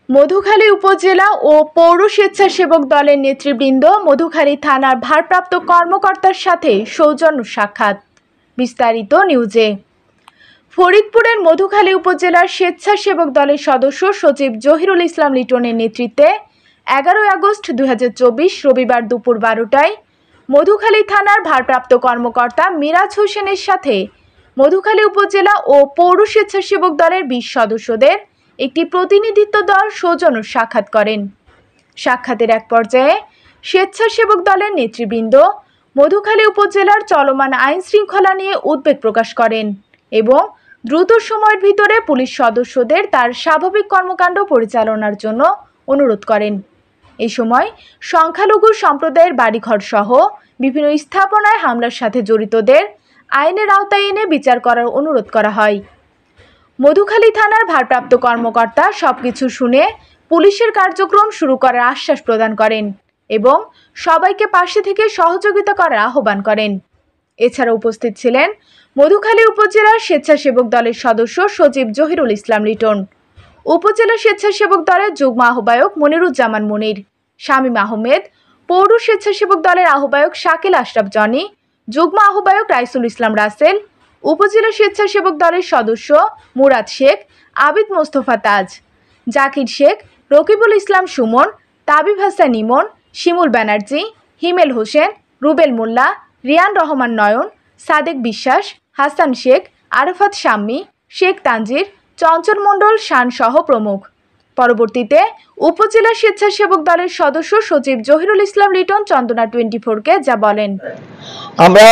মধুখালী উপজেলা ও পৌর স্বেচ্ছাসেবক দলের নেতৃবৃন্দ মধুখালী থানার ভারপ্রাপ্ত কর্মকর্তার সাথে সৌজন্য সাক্ষাৎ। বিস্তারিত নিউজে। ফরিদপুরের মধুখালী উপজেলার স্বেচ্ছাসেবক দলের সদস্য সচিব জহিরুল ইসলাম লিটনের নেতৃত্বে 11 আগস্ট 2024 রবিবার দুপুর 12টায় মধুখালী থানার ভারপ্রাপ্ত কর্মকর্তা মিরাজ হোসেনের সাথে মধুখালী উপজেলা ও পৌর স্বেচ্ছাসেবক দলের 20 সদস্যদের একটি প্রতিনিধিত্ব দল সৌজন্য সাক্ষাৎ করেন। সাক্ষাতের এক পর্যায়ে স্বেচ্ছাসেবক দলের নেতৃবৃন্দ মধুখালী উপজেলার চলমান আইন শৃঙ্খলা নিয়ে উদ্বেগ প্রকাশ করেন এবং দ্রুত সময়ের ভিতরে পুলিশ সদস্যদের তার স্বাভাবিক কর্মকাণ্ড পরিচালনার জন্য অনুরোধ করেন। এই সময় সংখ্যালঘু সম্প্রদায়ের বাড়িঘর সহ বিভিন্ন স্থাপনায় হামলার সাথে জড়িতদের আইনের আওতায় এনে বিচার করার অনুরোধ করা হয়। মধুখালী থানার ভারপ্রাপ্ত কর্মকর্তা সবকিছু শুনে পুলিশের কার্যক্রম শুরু করার আশ্বাস প্রদান করেন এবং সবাইকে পাশে থেকে সহযোগিতা করার আহ্বান করেন। এছাড়া উপস্থিত ছিলেন মধুখালী উপজেলার স্বেচ্ছাসেবক দলের সদস্য সচিব জহিরুল ইসলাম লিটন, উপজেলা স্বেচ্ছাসেবক দলের যুগ্ম আহ্বায়ক মনিরুজ্জামান মুনির, শামীম আহমেদ, পৌর স্বেচ্ছাসেবক দলের আহ্বায়ক শাকিল আশরাফ জনি, যুগ্ম আহ্বায়ক রাইসুল ইসলাম রাসেল, উপজেলা স্বেচ্ছাসেবক দলের সদস্য মুরাদ শেখ, আবিদ মোস্তফা তাজ, জাকির শেখ, রকিবুল ইসলাম সুমন, তাবিব হাসান ইমন, শিমুল ব্যানার্জি, হিমেল হোসেন, রুবেল মোল্লা, রিয়ান রহমান নয়ন, সাদেক বিশ্বাস, হাসান শেখ, আরাফাত শাম্মী, শেখ তানজির, চঞ্চল মণ্ডল শান সহ প্রমুখ। পরবর্তীতে উপজেলা স্বেচ্ছাসেবক দলের সদস্য সচিব জহিরুল ইসলাম লিটন চন্দনা 24-কে যা বলেন। আমরা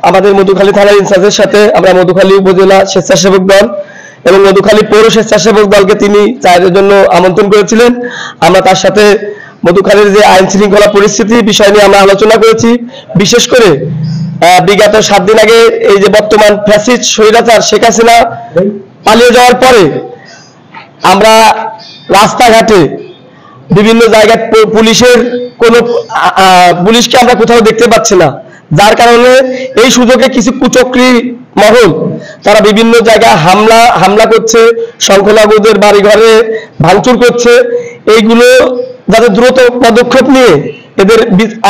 আমাদের মধুখালী থানার ইনচার্জের সাথে আমরা মধুখালী উপজেলা স্বেচ্ছাসেবক দল এবং মধুখালী পৌর স্বেচ্ছাসেবক দলকে তিনি চায়ের জন্য আমন্ত্রণ করেছিলেন। আমরা তার সাথে মধুখালীর যে আইন শৃঙ্খলা পরিস্থিতি বিষয় নিয়ে আমরা আলোচনা করেছি। বিশেষ করে বিগত 7 দিন আগে এই যে বর্তমান ফ্যাসিস্ট স্বৈরাচার শেখ হাসিনা পালিয়ে যাওয়ার পরে আমরা রাস্তাঘাটে বিভিন্ন জায়গায় পুলিশকে আমরা কোথাও দেখতে পাচ্ছি না, যার কারণে এই সুযোগে কিছু কুচক্রী মহল তারা বিভিন্ন জায়গায় হামলা করছে, সংখ্যালঘুদের বাড়িঘরে ভাঙচুর করছে। এইগুলো যাতে দ্রুত পদক্ষেপ নিয়ে এদের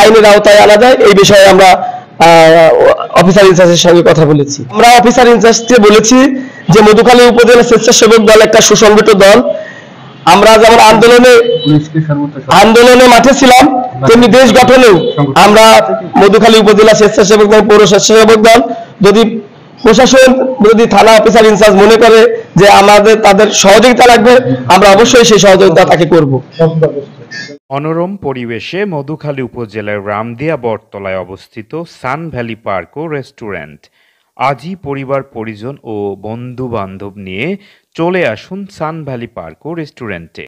আইনের আওতায় আনা যায় এই বিষয়ে আমরা অফিসার ইনচার্জের সঙ্গে কথা বলেছি। আমরা অফিসার ইনচার্জকে বলেছি যে মধুখালী উপজেলা স্বেচ্ছাসেবক দল একটা সুসংগঠিত দল। আমরা যেমন আন্দোলনে মাঠে ছিলাম, তেমনি দেশ গঠনেও আমরা মধুখালী উপজেলা স্বেচ্ছাসেবক দল, পৌর স্বেচ্ছাসেবক দল, যদি প্রশাসন থানা অফিসার ইনচার্জ মনে করে যে তাদের সহযোগিতা লাগবে, আমরা অবশ্যই সেই সহযোগিতা তাকে করব। মনোরম পরিবেশে মধুখালী উপজেলার রামদিয়া বটতলায় অবস্থিত সান ভ্যালি পার্ক ও রেস্টুরেন্ট। আজই পরিবার পরিজন ও বন্ধু বান্ধব নিয়ে চলে আসুন সান ভ্যালি পার্ক ও রেস্টুরেন্টে।